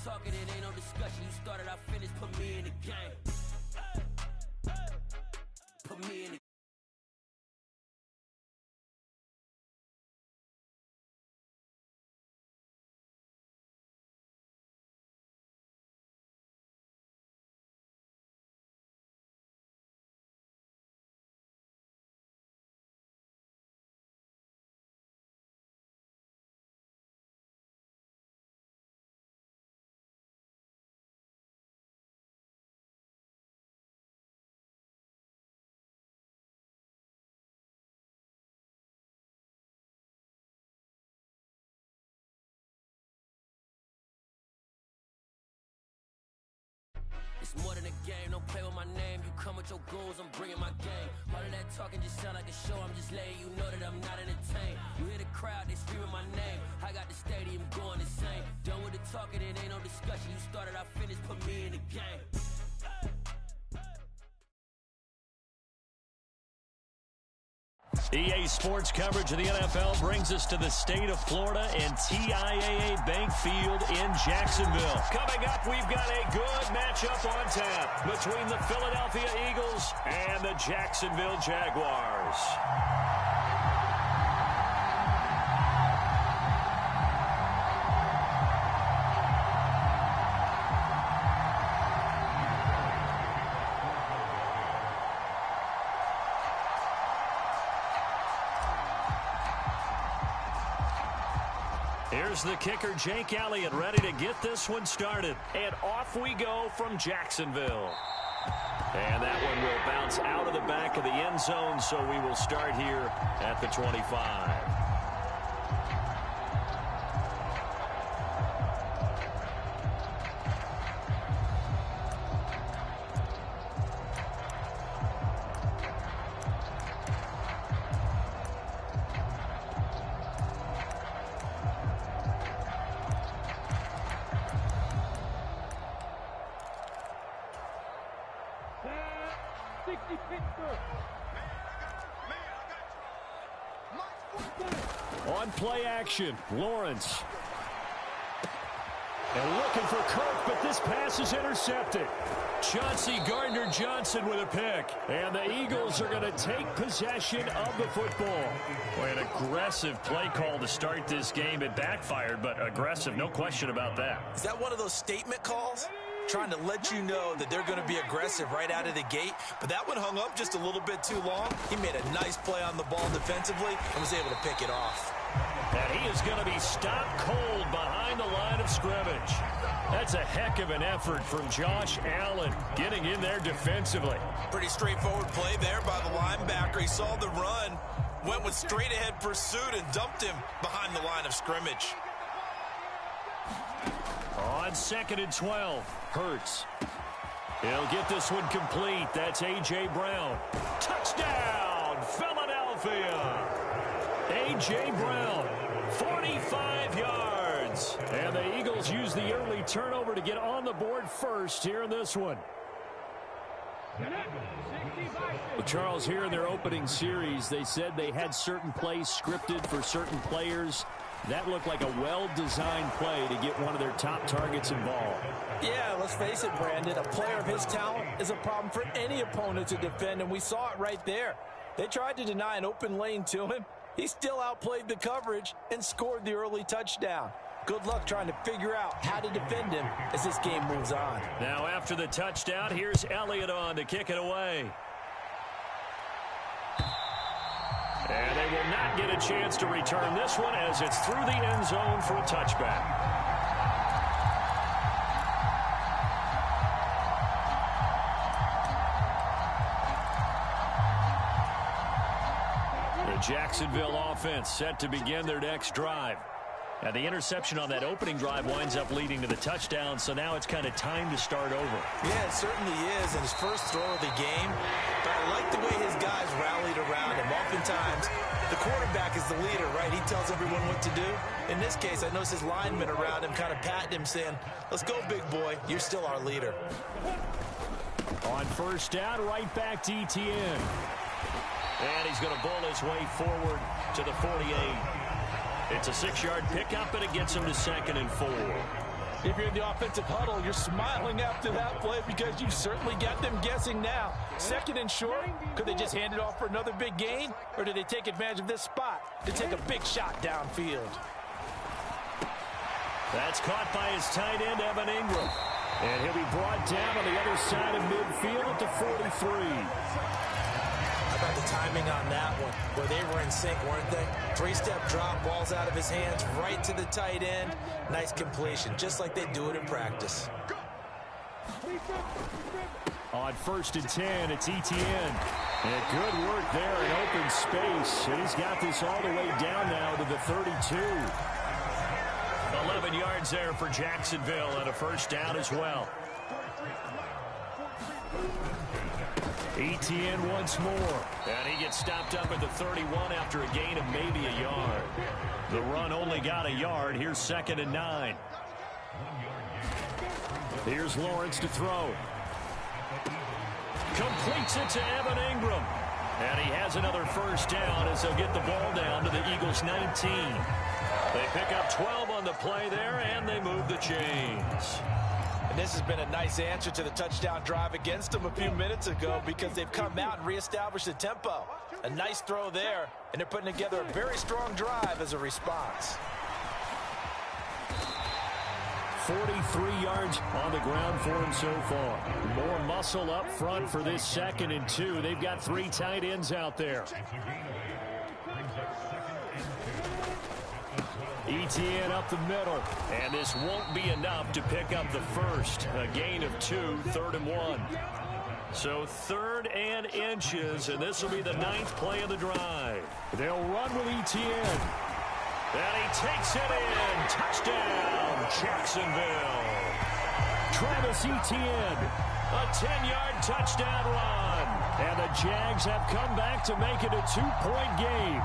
talking, it ain't no discussion. You started, I finished, put me in the game. Put me in the It's more than a game, don't play with my name. You come with your goons, I'm bringing my game. All of that talking just sound like a show, I'm just letting you know that I'm not entertained. You hear the crowd, they screaming my name. I got the stadium going insane. Done with the talking, it ain't no discussion. You started, I finished, put me in the game. EA Sports coverage of the NFL brings us to the state of Florida and TIAA Bank Field in Jacksonville. Coming up, we've got a good matchup on tap between the Philadelphia Eagles and the Jacksonville Jaguars. Here's the kicker, Jake Elliott, ready to get this one started. And off we go from Jacksonville. And that one will bounce out of the back of the end zone, so we will start here at the 25. On play action, Lawrence. And looking for Kirk, but this pass is intercepted. Chauncey Gardner-Johnson with a pick. And the Eagles are going to take possession of the football. Boy, an aggressive play call to start this game. It backfired, but aggressive, no question about that. Is that one of those statement calls? Trying to let you know that they're going to be aggressive right out of the gate. But that one hung up just a little bit too long. He made a nice play on the ball defensively and was able to pick it off. And he is going to be stopped cold behind the line of scrimmage. That's a heck of an effort from Josh Allen getting in there defensively. Pretty straightforward play there by the linebacker. He saw the run, went with straight-ahead pursuit, and dumped him behind the line of scrimmage. On 2nd and 12, Hurts. He'll get this one complete. That's A.J. Brown. Touchdown, Philadelphia. A.J. Brown, 45 yards. And the Eagles use the early turnover to get on the board first here in this one. Well, Charles, here in their opening series, they said they had certain plays scripted for certain players. That looked like a well-designed play to get one of their top targets involved. Yeah, let's face it, Brandon. A player of his talent is a problem for any opponent to defend, and we saw it right there. They tried to deny an open lane to him. He still outplayed the coverage and scored the early touchdown. Good luck trying to figure out how to defend him as this game moves on. Now after the touchdown, here's Elliott on to kick it away. And they will not get a chance to return this one as it's through the end zone for a touchback. The Jacksonville offense set to begin their next drive. And the interception on that opening drive winds up leading to the touchdown, so now it's kind of time to start over. Yeah, it certainly is, and his first throw of the game. But I like the way his guys rallied around him. Oftentimes, the quarterback is the leader, right? He tells everyone what to do. In this case, I noticed his linemen around him kind of patting him, saying, let's go, big boy. You're still our leader. On first down, right back to Etienne. And he's going to bowl his way forward to the 48. It's a 6-yard pickup, and it gets him to 2nd and 4. If you're in the offensive huddle, you're smiling after that play because you certainly got them guessing now. Second and short, could they just hand it off for another big gain? Or do they take advantage of this spot to take a big shot downfield? That's caught by his tight end, Evan Ingram. And he'll be brought down on the other side of midfield at the 43. How about the timing on that one, where they were in sync, weren't they? Three-step drop, balls out of his hands, right to the tight end. Nice completion, just like they do it in practice. On 1st and 10, it's Etienne. And good work there in open space. And he's got this all the way down now to the 32. 11 yards there for Jacksonville and a first down as well. Etienne once more. And he gets stopped up at the 31 after a gain of maybe a yard. The run only got a yard. Here's 2nd and 9. Here's Lawrence to throw. Completes it to Evan Ingram. And he has another first down as they'll get the ball down to the Eagles' 19. They pick up 12 on the play there, and they move the chains. And this has been a nice answer to the touchdown drive against them a few minutes ago because they've come out and reestablished the tempo. A nice throw there, and they're putting together a very strong drive as a response. 43 yards on the ground for him so far. More muscle up front for this 2nd and 2. They've got 3 tight ends out there. Etienne up the middle, and this won't be enough to pick up the first. A gain of 2, 3rd and 1. So 3rd and inches, and this will be the 9th play of the drive. They'll run with Etienne. And he takes it in. Touchdown, Jacksonville. Travis Etienne, a 10-yard touchdown run. And the Jags have come back to make it a 2-point game.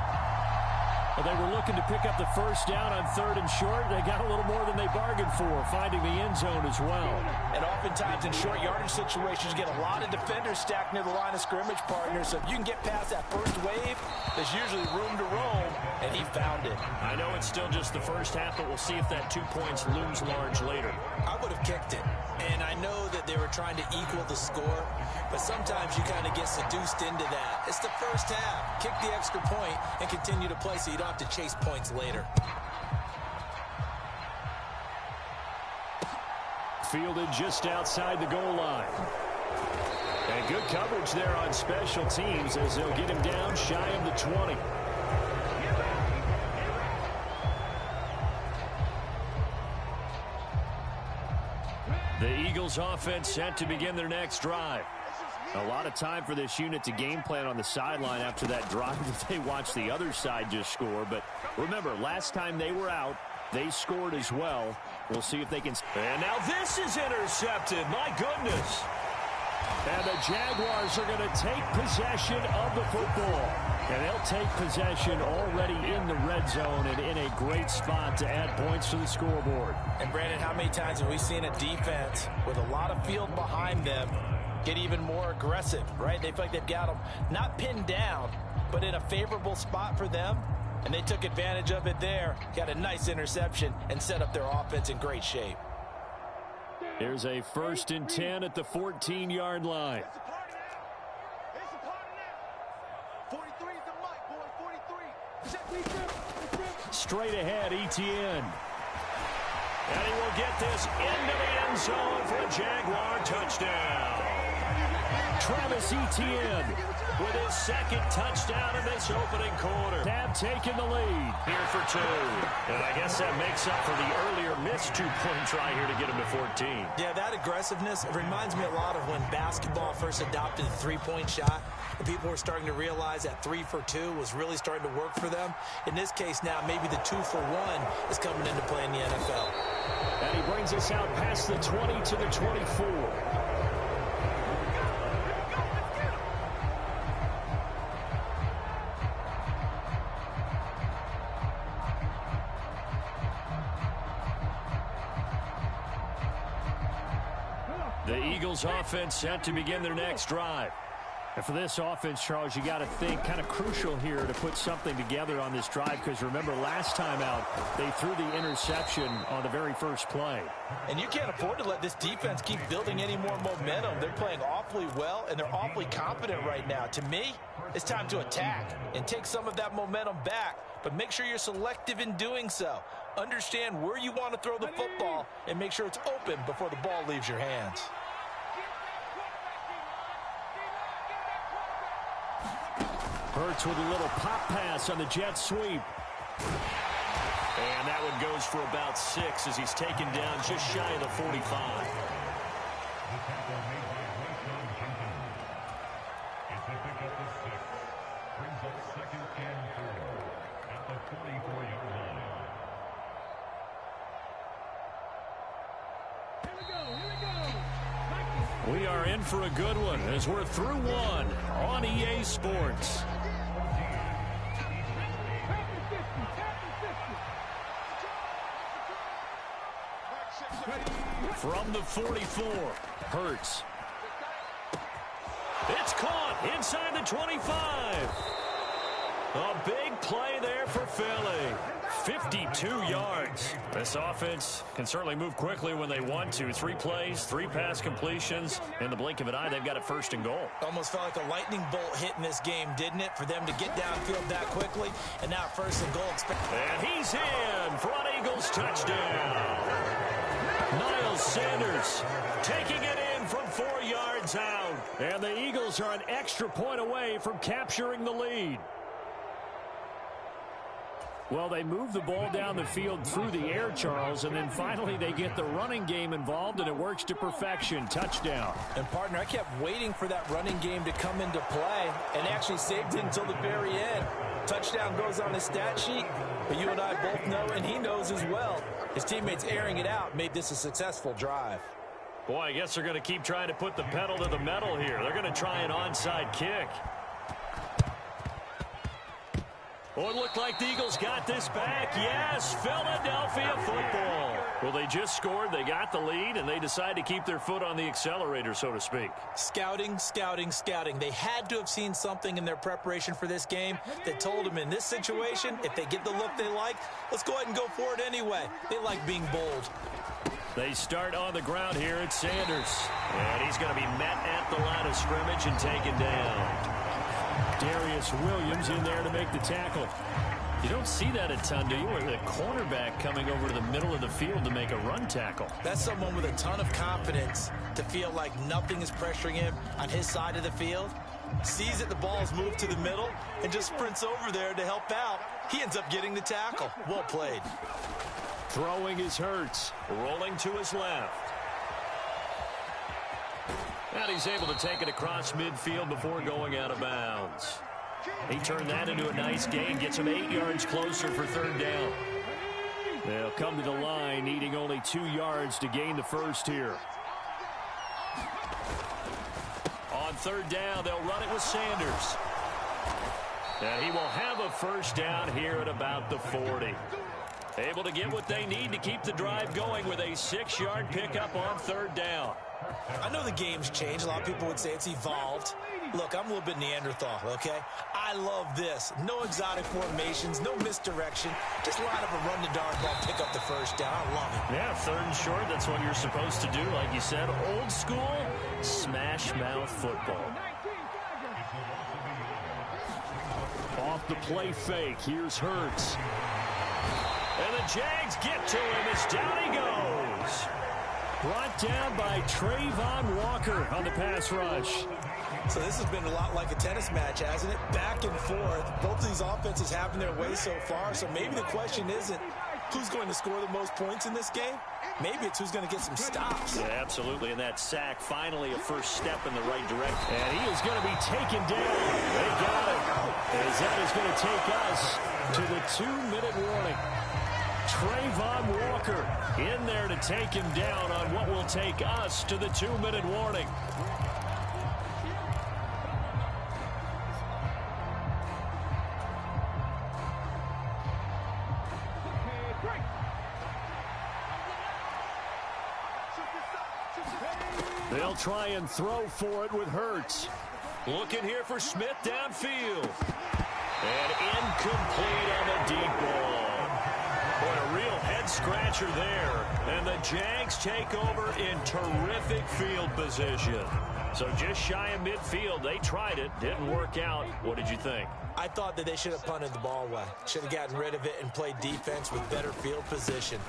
Well, they were looking to pick up the first down on 3rd and short. They got a little more than they bargained for, finding the end zone as well. And oftentimes in short yardage situations, you get a lot of defenders stacked near the line of scrimmage, partner. So if you can get past that first wave, there's usually room to roam, and he found it. I know it's still just the first half, but we'll see if that 2 points looms large later. I would have kicked it. And I know that they were trying to equal the score, but sometimes you kind of get seduced into that. It's the first half. Kick the extra point and continue to play so you don't have to chase points later. Fielded just outside the goal line. And good coverage there on special teams as they'll get him down shy of the 20. The Eagles offense set to begin their next drive. A lot of time for this unit to game plan on the sideline after that drive that they watched the other side just score. But remember, last time they were out, they scored as well. We'll see if they can. And now this is intercepted. My goodness. And the Jaguars are going to take possession of the football. And they'll take possession already in the red zone and in a great spot to add points to the scoreboard. And Brandon, how many times have we seen a defense with a lot of field behind them get even more aggressive, right? They feel like they've got them not pinned down, but in a favorable spot for them. And they took advantage of it there. Got a nice interception and set up their offense in great shape. Here's a 1st and 10 at the 14-yard line. Straight ahead, Etienne. And he will get this into the end zone for a Jaguar touchdown. Travis Etienne with his 2nd touchdown in this opening quarter. Have taken the lead here for 2. And I guess that makes up for the earlier missed 2-point try here to get him to 14. Yeah, that aggressiveness, it reminds me a lot of when basketball first adopted the 3-point shot. And people were starting to realize that 3 for 2 was really starting to work for them. In this case now, maybe the 2 for 1 is coming into play in the NFL. And he brings us out past the 20 to the 24. The Eagles offense set to begin their next drive. And for this offense, Charles, you got to think kind of crucial here to put something together on this drive, because remember last time out they threw the interception on the very first play. And you can't afford to let this defense keep building any more momentum. They're playing awfully well, and they're awfully confident right now. To me, it's time to attack and take some of that momentum back, but make sure you're selective in doing so. Understand where you want to throw the football and make sure it's open before the ball leaves your hands. Hurts with a little pop pass on the jet sweep. And that one goes for about 6 as he's taken down just shy of the 45. We are in for a good one as we're through one on EA Sports. From the 44, Hurts. It's caught inside the 25. A big play there for Philly. 52 yards. This offense can certainly move quickly when they want to. 3 plays, 3 pass completions. In the blink of an eye, they've got it first and goal. Almost felt like a lightning bolt hit in this game, didn't it? For them to get downfield that quickly. And now first and goal. And he's in for an Eagles touchdown. Miles Sanders taking it in from 4 yards out. And the Eagles are an extra point away from capturing the lead. Well, they move the ball down the field through the air, Charles, and then finally they get the running game involved, and it works to perfection. Touchdown. And, partner, I kept waiting for that running game to come into play and actually saved it until the very end. Touchdown goes on his stat sheet, but you and I both know, and he knows as well, his teammates airing it out made this a successful drive. Boy, I guess they're going to keep trying to put the pedal to the metal here. They're going to try an onside kick. Oh, it looked like the Eagles got this back. Yes, Philadelphia football. Well, they just scored, they got the lead, and they decide to keep their foot on the accelerator, so to speak. Scouting, scouting, scouting. They had to have seen something in their preparation for this game that told them in this situation, if they get the look they like, let's go ahead and go for it anyway. They like being bold. They start on the ground here at Sanders. And he's going to be met at the line of scrimmage and taken down. Darius Williams in there to make the tackle. You don't see that a ton, do you? Where the cornerback coming over to the middle of the field to make a run tackle. That's someone with a ton of confidence to feel like nothing is pressuring him on his side of the field. Sees that the ball's moved to the middle and just sprints over there to help out. He ends up getting the tackle. Well played. Throwing is Hurts. Rolling to his left. And he's able to take it across midfield before going out of bounds. He turned that into a nice gain, gets him 8 yards closer for third down. They'll come to the line, needing only 2 yards to gain the first here. On third down, they'll run it with Sanders. And he will have a first down here at about the 40. Able to get what they need to keep the drive going with a 6-yard pickup on third down. I know the game's changed. A lot of people would say it's evolved. Look, I'm a little bit Neanderthal, okay? I love this. No exotic formations, no misdirection. Just line up and run the darn ball, pick up the first down. I love it. Yeah, third and short, that's what you're supposed to do. Like you said, old school, smash mouth football. Off the play fake, here's Hurts. And the Jags get to him as down he goes. Brought down by Trayvon Walker on the pass rush. So this has been a lot like a tennis match, hasn't it? Back and forth. Both of these offenses having their way so far. So maybe the question isn't who's going to score the most points in this game. Maybe it's who's going to get some stops. Yeah, absolutely. And that sack, finally a first step in the right direction. And he is going to be taken down. They got it. As that is going to take us to the 2-minute warning. Trayvon Walker in there to take him down on what will take us to the 2-minute warning. They'll try and throw for it with Hurts. Looking here for Smith downfield. And incomplete on the deep ball. Boy, a real head-scratcher there. And the Jags take over in terrific field position. So just shy of midfield. They tried it. Didn't work out. What did you think? I thought that they should have punted the ball away. Should have gotten rid of it and played defense with better field position.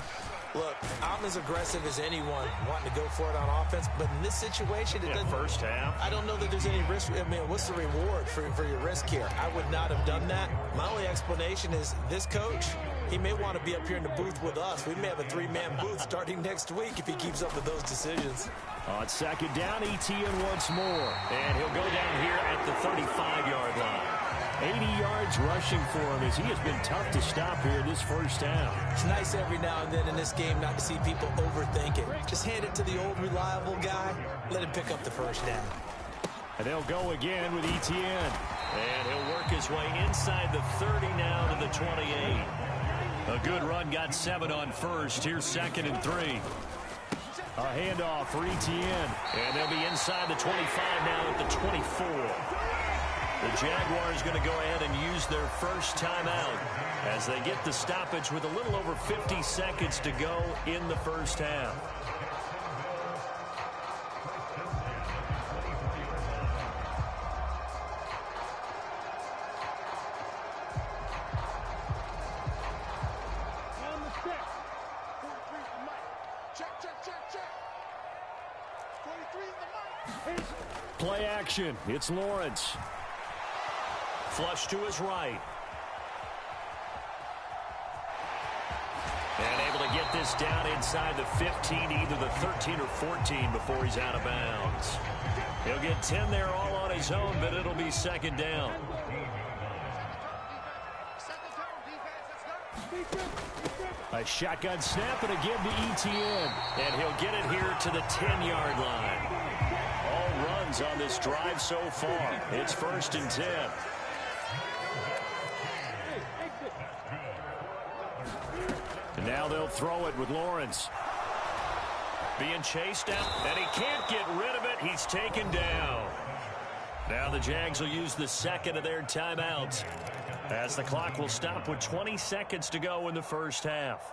Look, I'm as aggressive as anyone wanting to go for it on offense, but in this situation, it doesn't. First half. I don't know that there's any risk. I mean, what's the reward for your risk here? I would not have done that. My only explanation is this coach, he may want to be up here in the booth with us. We may have a three-man booth starting next week if he keeps up with those decisions. On second down, Etienne once more. And he'll go down here at the 35-yard line. 80 yards rushing for him as he has been tough to stop here this first half. It's nice every now and then in this game not to see people overthink it. Just hand it to the old reliable guy. Let him pick up the first down. And they'll go again with Etienne. And he'll work his way inside the 30 now to the 28. A good run, got 7 on first. Here's 2nd and 3. A handoff for Etienne. And they'll be inside the 25 now at the 24. The Jaguars going to go ahead and use their first timeout as they get the stoppage with a little over 50 seconds to go in the first half. Play action. It's Lawrence. Flush to his right. And able to get this down inside the 15, either the 13 or 14 before he's out of bounds. He'll get 10 there all on his own, but it'll be 2nd down. A shotgun snap and again to Etienne. And he'll get it here to the 10-yard line. All runs on this drive so far. It's 1st and 10. And now they'll throw it with Lawrence. Being chased down, and he can't get rid of it. He's taken down. Now the Jags will use the 2nd of their timeouts as the clock will stop with 20 seconds to go in the first half.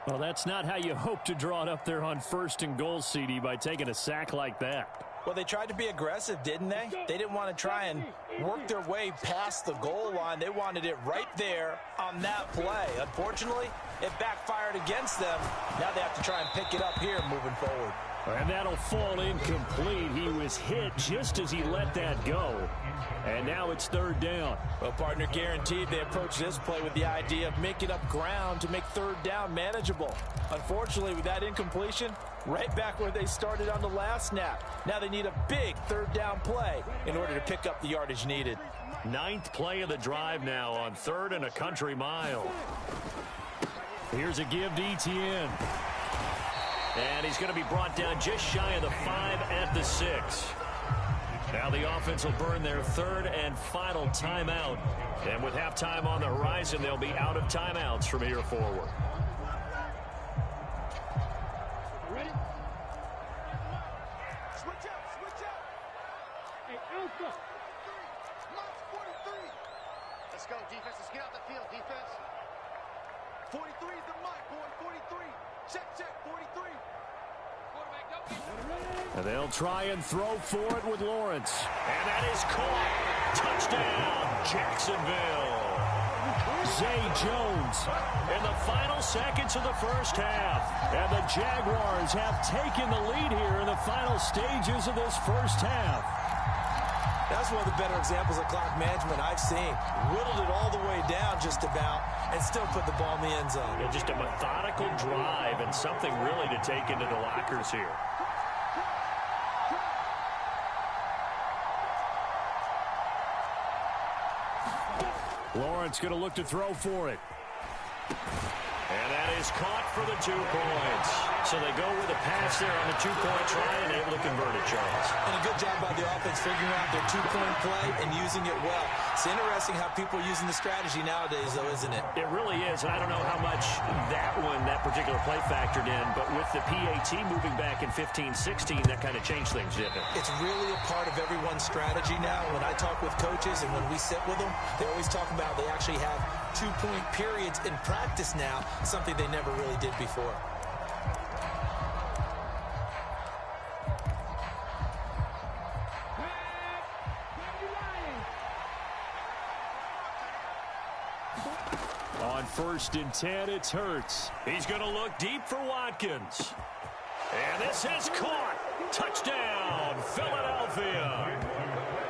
Well, that's not how you hope to draw it up there on 1st and goal, CD, by taking a sack like that. Well, they tried to be aggressive, didn't they? They didn't want to try and work their way past the goal line. They wanted it right there on that play. Unfortunately, it backfired against them. Now they have to try and pick it up here moving forward. And that'll fall incomplete. He was hit just as he let that go. And now it's 3rd down. Well, partner, guaranteed they approach this play with the idea of making up ground to make 3rd down manageable. Unfortunately, with that incompletion, right back where they started on the last snap. Now they need a big 3rd down play in order to pick up the yardage needed. 9th play of the drive now on 3rd and a country mile. Here's a give to Etienne. And he's going to be brought down just shy of the 5 at the 6. Now the offense will burn their 3rd and final timeout. And with halftime on the horizon, they'll be out of timeouts from here forward. Ready? Switch up, switch up. Hey, Alpha. 43. Let's go, defense. Let's get out the field, defense. 43 is the mic, boy. 43. Check, 43. And they'll try and throw for it with Lawrence. And that is caught. Touchdown, Jacksonville. Zay Jones in the final seconds of the first half. And the Jaguars have taken the lead here in the final stages of this first half. That's one of the better examples of clock management I've seen. Whittled it all the way down just about and still put the ball in the end zone. Yeah, just a methodical drive and something really to take into the lockers here. Lawrence going to look to throw for it. And that is caught for the 2 points. So they go with a pass there on the 2-point try and able to convert it, Charles. And a good job by the offense figuring out their 2-point play and using it well. It's interesting how people are using the strategy nowadays, though, isn't it? It really is, and I don't know how much that particular play factored in, but with the PAT moving back in 15-16, that kind of changed things, didn't it? It's really a part of everyone's strategy now. When I talk with coaches and when we sit with them, they always talk about they actually have 2-point periods in practice now, something they never really did before. On 1st and 10, it's Hurts. He's going to look deep for Watkins. And this is caught. Touchdown, Philadelphia.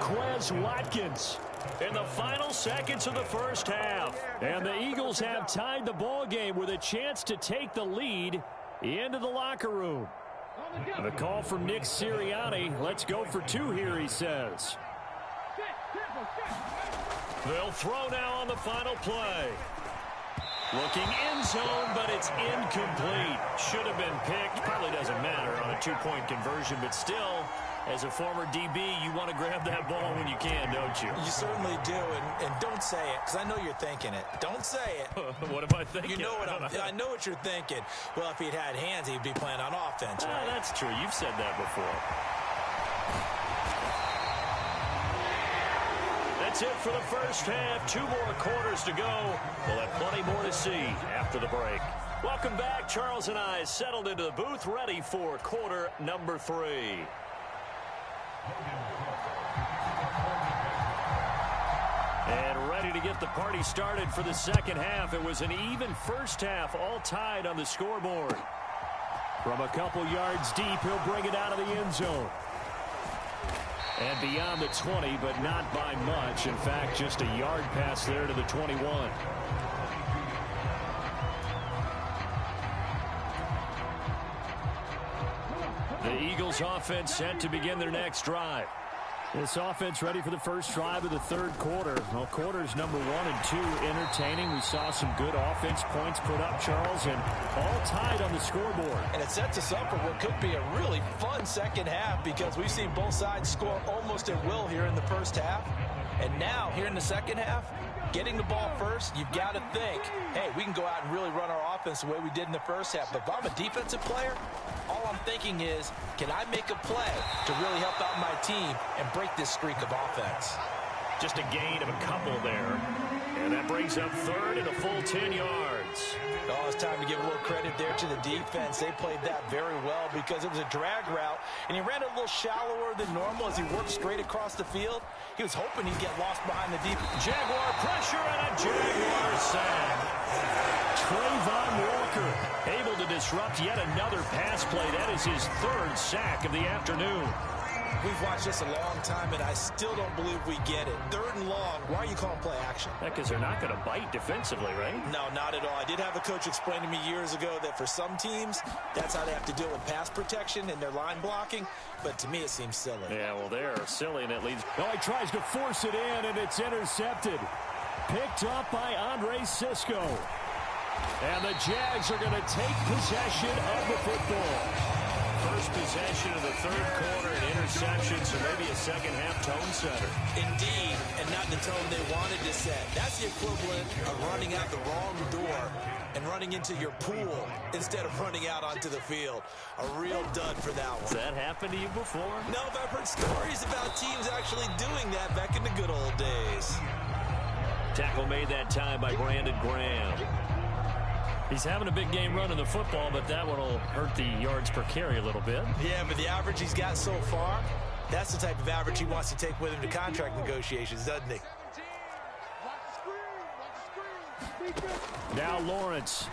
Quez Watkins in the final seconds of the first half. And the Eagles have tied the ball game with a chance to take the lead into the locker room. The call from Nick Sirianni. Let's go for 2 here, he says. They'll throw now on the final play. Looking end zone, but it's incomplete. Should have been picked. Probably doesn't matter on a 2-point conversion, but still, as a former DB, you want to grab that ball when you can, don't you? You certainly do, and don't say it, because I know you're thinking it. Don't say it. What am I thinking? You know what I know what you're thinking. Well, if he'd had hands, he'd be playing on offense, right? That's true. You've said that before. That's it for the first half. 2 more quarters to go. We'll have plenty more to see after the break. Welcome back. Charles and I settled into the booth, ready for quarter number 3. And ready to get the party started for the second half. It was an even first half, all tied on the scoreboard. From a couple yards deep, he'll bring it out of the end zone. And beyond the 20, but not by much. In fact, just a yard pass there to the 21. The Eagles offense set to begin their next drive. This offense ready for the first drive of the third quarter. Well, quarters number 1 and 2 entertaining. We saw some good offense points put up, Charles, and all tied on the scoreboard. And it sets us up for what could be a really fun second half because we've seen both sides score almost at will here in the first half. And now, here in the second half, getting the ball first, you've got to think, hey, we can go out and really run our offense the way we did in the first half. But if I'm a defensive player, all I'm thinking is, can I make a play to really help out my team and break this streak of offense? Just a gain of a couple there. And that brings up third and a full 10 yards. Oh, it's time to give a little credit there to the defense. They played that very well because it was a drag route, and he ran it a little shallower than normal as he worked straight across the field. He was hoping he'd get lost behind the deep. Jaguar pressure and a Jaguar sack. Trayvon Walker able to disrupt yet another pass play. That is his 3rd sack of the afternoon. We've watched this a long time, and I still don't believe we get it. 3rd and long. Why are you calling play action? Because they're not going to bite defensively, right? No, not at all. I did have a coach explain to me years ago that for some teams, that's how they have to deal with pass protection and their line blocking. But to me, it seems silly. Yeah, well, they're silly, and it leads. Oh, he tries to force it in, and it's intercepted. Picked up by Andre Sisco. And the Jags are going to take possession of the football. First possession of the third quarter, an interception, so maybe a second-half tone setter. Indeed, and not the tone they wanted to set. That's the equivalent of running out the wrong door and running into your pool instead of running out onto the field. A real dud for that one. Has that happened to you before? No, but I've heard stories about teams actually doing that back in the good old days. Tackle made that time by Brandon Graham. He's having a big game running the football, but that one will hurt the yards per carry a little bit. Yeah, but the average he's got so far, that's the type of average he wants to take with him to contract negotiations, doesn't he? Now Lawrence.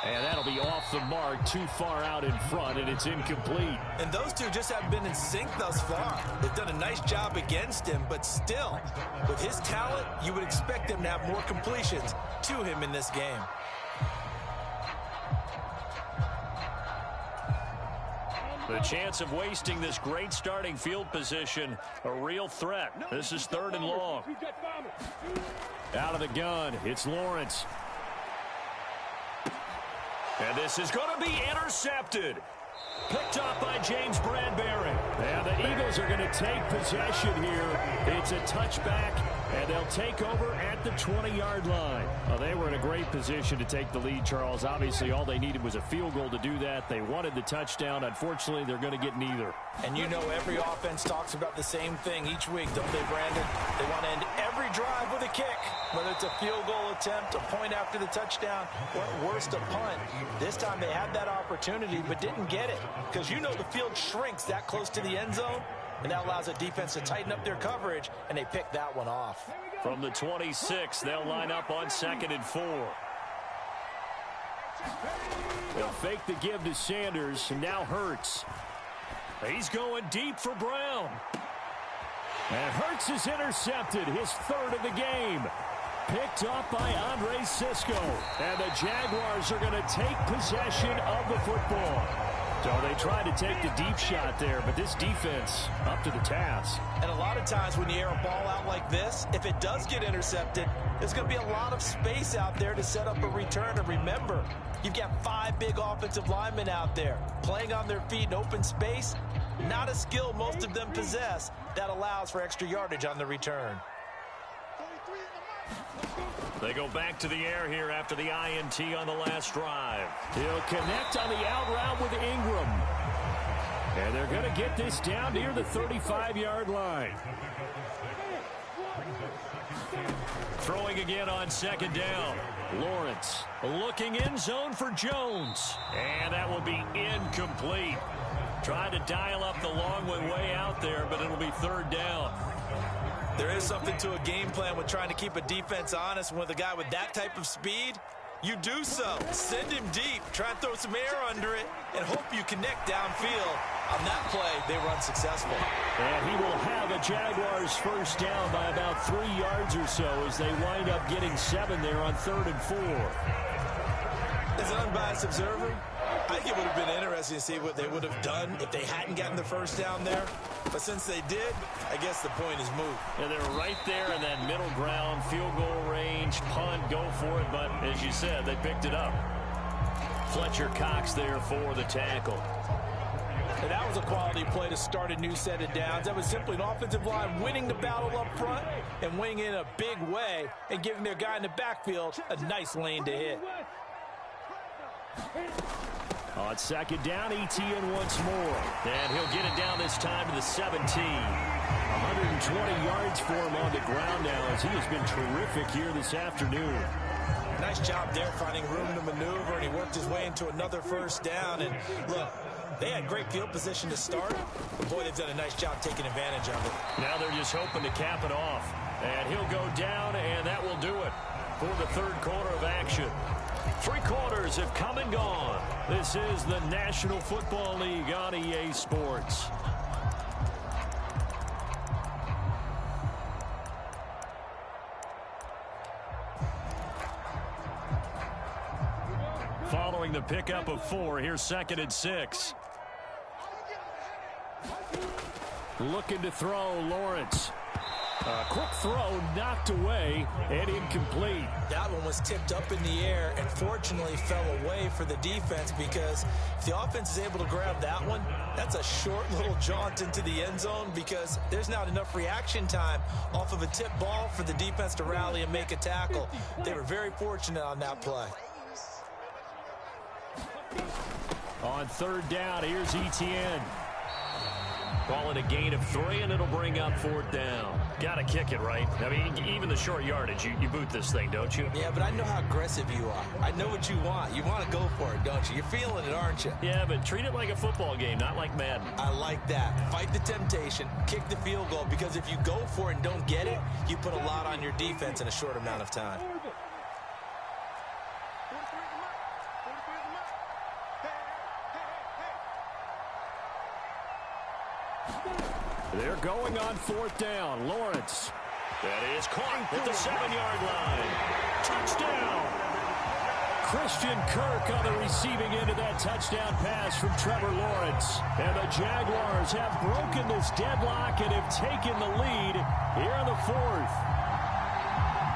And that'll be off the mark, too far out in front, and it's incomplete. And those two just haven't been in sync thus far. They've done a nice job against him, but still, with his talent, you would expect them to have more completions to him in this game. The chance of wasting this great starting field position, a real threat. This is 3rd and long. Out of the gun, it's Lawrence. And this is going to be intercepted. Picked off by James Bradbury. And the Eagles are going to take possession here. It's a touchback, and they'll take over at the 20-yard line. Well, they were in a great position to take the lead, Charles. Obviously, all they needed was a field goal to do that. They wanted the touchdown. Unfortunately, they're going to get neither. And you know every offense talks about the same thing each week, don't they, Brandon? They want to end every drive with a kick, whether it's a field goal attempt, a point after the touchdown, or at worst, a punt. This time they had that opportunity but didn't get it, because you know the field shrinks that close to the end zone, and that allows the defense to tighten up their coverage, and they pick that one off. From the 26, they'll line up on 2nd and 4. They'll fake the give to Sanders, and now Hurts. He's going deep for Brown. And Hurts is intercepted, his third of the game. Picked up by Andre Cisco. And the Jaguars are going to take possession of the football. So they tried to take the deep shot there, but this defense up to the task. And a lot of times when you air a ball out like this, if it does get intercepted, there's going to be a lot of space out there to set up a return. And remember, you've got 5 big offensive linemen out there playing on their feet in open space. Not a skill most of them possess that allows for extra yardage on the return. They go back to the air here after the INT on the last drive. He'll connect on the out route with Ingram. And they're going to get this down near the 35-yard line. Throwing again on 2nd down. Lawrence looking in zone for Jones. And that will be incomplete. Trying to dial up the long way out there, but it'll be 3rd down. There is something to a game plan with trying to keep a defense honest. With a guy with that type of speed, you do so. Send him deep. Try and throw some air under it and hope you connect downfield. On that play, they were unsuccessful. And he will have a Jaguars first down by about 3 yards or so as they wind up getting 7 there on 3rd and 4. As an unbiased observer, I think it would have been interesting to see what they would have done if they hadn't gotten the first down there. But since they did, I guess the point is moot. And they're right there in that middle ground, field goal range, punt, go for it. But as you said, they picked it up. Fletcher Cox there for the tackle. And that was a quality play to start a new set of downs. That was simply an offensive line winning the battle up front and winning in a big way and giving their guy in the backfield a nice lane to hit. On 2nd down, ETN once more. And he'll get it down this time to the 17. 120 yards for him on the ground now as he has been terrific here this afternoon. Nice job there finding room to maneuver, and he worked his way into another first down. And look, they had great field position to start, but boy, they've done a nice job taking advantage of it. Now they're just hoping to cap it off. And he'll go down, and that will do it for the 3rd quarter of action. 3 quarters have come and gone. This is the National Football League on EA Sports. Following the pickup of 4, here's 2nd and 6. Looking to throw, Lawrence. Quick throw knocked away and incomplete. That one was tipped up in the air and fortunately fell away for the defense, because if the offense is able to grab that one, that's a short little jaunt into the end zone, because there's not enough reaction time off of a tip ball for the defense to rally and make a tackle. They were very fortunate on that play. On 3rd down, here's ETN. Calling a gain of 3, and it'll bring up 4th down. Got to kick it, right? I mean, even the short yardage, you boot this thing, don't you? Yeah, but I know how aggressive you are. I know what you want. You want to go for it, don't you? You're feeling it, aren't you? Yeah, but treat it like a football game, not like Madden. I like that. Fight the temptation. Kick the field goal, because if you go for it and don't get it, you put a lot on your defense in a short amount of time. They're going on 4th down. Lawrence. That is caught at the 7-yard line. Touchdown. Christian Kirk on the receiving end of that touchdown pass from Trevor Lawrence. And the Jaguars have broken this deadlock and have taken the lead here in the 4th.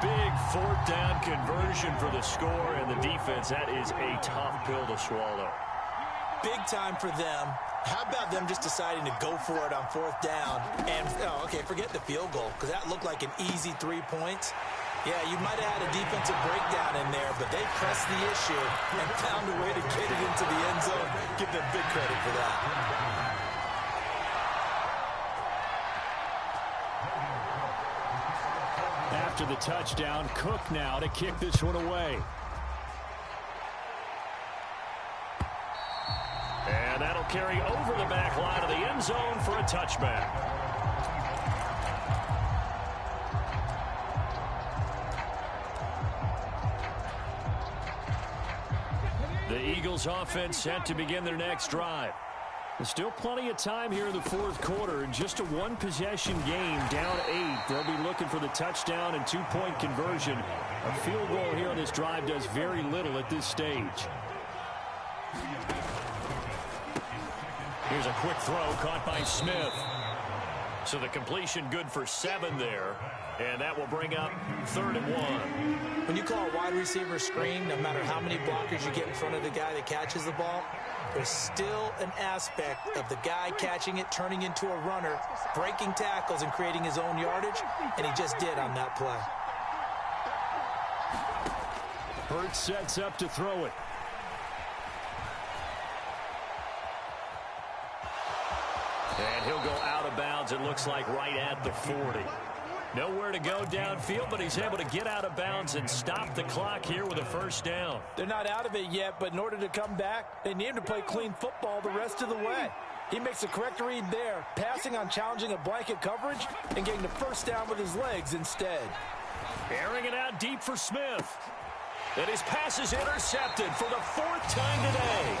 Big 4th down conversion for the score, and the defense, that is a tough pill to swallow. big time for them. How about them just deciding to go for it on 4th down? And, okay, forget the field goal, because that looked like an easy 3 points. Yeah, you might have had a defensive breakdown in there, but they pressed the issue and found a way to get it into the end zone. Give them big credit for that. After the touchdown, Cook now to kick this one away. And that'll carry over the back line of the end zone for a touchback. The Eagles offense set to begin their next drive. There's still plenty of time here in the 4th quarter. Just a one-possession game, down 8. They'll be looking for the touchdown and 2-point conversion. A field goal here on this drive does very little at this stage. Here's a quick throw caught by Smith. So the completion good for 7 there. And that will bring up 3rd and 1. When you call a wide receiver screen, no matter how many blockers you get in front of the guy that catches the ball, there's still an aspect of the guy catching it, turning into a runner, breaking tackles and creating his own yardage, and he just did on that play. Hurts sets up to throw it. And he'll go out of bounds, it looks like, right at the 40. Nowhere to go downfield, but he's able to get out of bounds and stop the clock here with a 1st down. They're not out of it yet, but in order to come back, they need him to play clean football the rest of the way. He makes a correct read there, passing on challenging a blanket coverage and getting the 1st down with his legs instead. Airing it out deep for Smith. And his pass is intercepted for the 4th time today.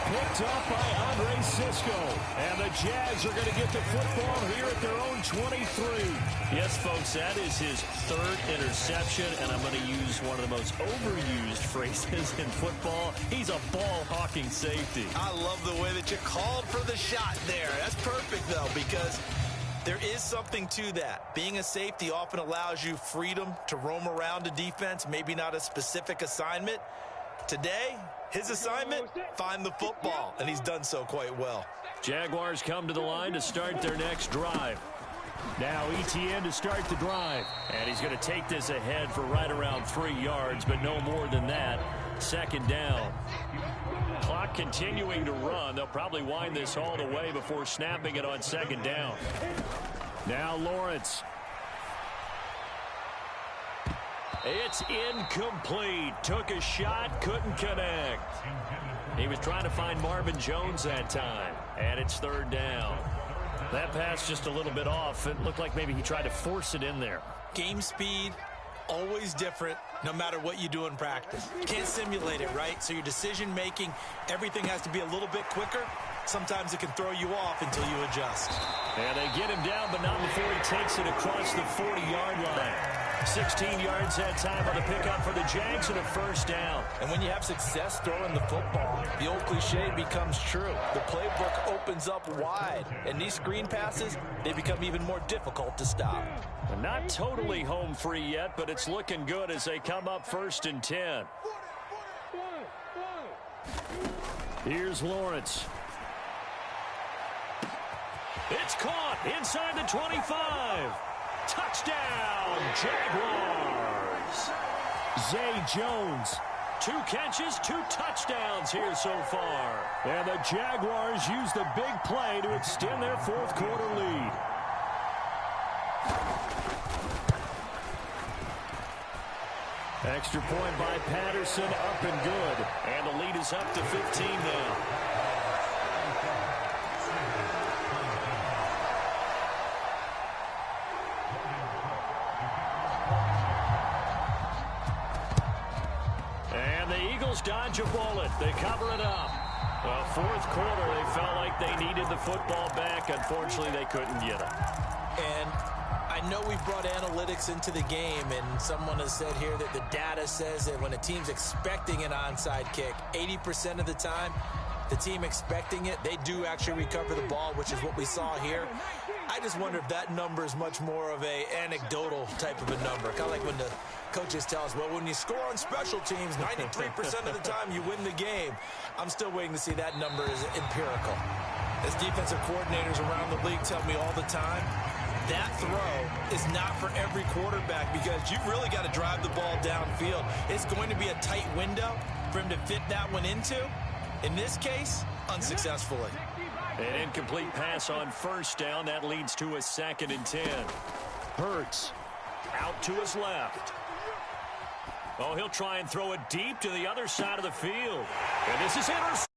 Picked off by Andre Sisco. And the Jags are going to get the football here at their own 23. Yes, folks, that is his 3rd interception. And I'm going to use one of the most overused phrases in football. He's a ball-hawking safety. I love the way that you called for the shot there. That's perfect, though, because there is something to that. Being a safety often allows you freedom to roam around a defense, maybe not a specific assignment. Today, his assignment, find the football, and he's done so quite well. Jaguars come to the line to start their next drive. Now Etienne to start the drive. And he's going to take this ahead for right around 3 yards, but no more than that. 2nd down. Clock continuing to run. They'll probably wind this all the way before snapping it on 2nd down. Now Lawrence. It's incomplete. Took a shot, couldn't connect. He was trying to find Marvin Jones that time. And it's 3rd down. That pass just a little bit off. It looked like maybe he tried to force it in there. Game speed, always different, no matter what you do in practice. You can't simulate it, right? So your decision-making, everything has to be a little bit quicker. Sometimes it can throw you off until you adjust. And they get him down, but not before he takes it across the 40-yard line. 16 yards that time on the pickup for the Jags and a 1st down. And when you have success throwing the football, the old cliche becomes true. The playbook opens up wide, and these screen passes, they become even more difficult to stop. Not totally home free yet, but it's looking good as they come up 1st and 10. Here's Lawrence. It's caught inside the 25. Touchdown, Jaguars. Zay Jones. 2 catches, 2 touchdowns here so far. And the Jaguars use the big play to extend their 4th quarter lead. Extra point by Patterson, up and good. And the lead is up to 15 now. And the Eagles dodge a bullet. They cover it up. Well, 4th quarter, they felt like they needed the football back. Unfortunately, they couldn't get it. And I know we've brought analytics into the game, and someone has said here that the data says that when a team's expecting an onside kick, 80% of the time, the team expecting it, they do actually recover the ball, which is what we saw here. I just wonder if that number is much more of a anecdotal type of a number. Kind of like when the coaches tell us, well, when you score on special teams, 93% of the time you win the game. I'm still waiting to see that number is empirical. As defensive coordinators around the league tell me all the time, that throw is not for every quarterback because you've really got to drive the ball downfield. It's going to be a tight window for him to fit that one into. In this case, unsuccessfully. An incomplete pass on first down. That leads to a 2nd and 10. Hurts out to his left. Oh, he'll try and throw it deep to the other side of the field. And this is intercepted.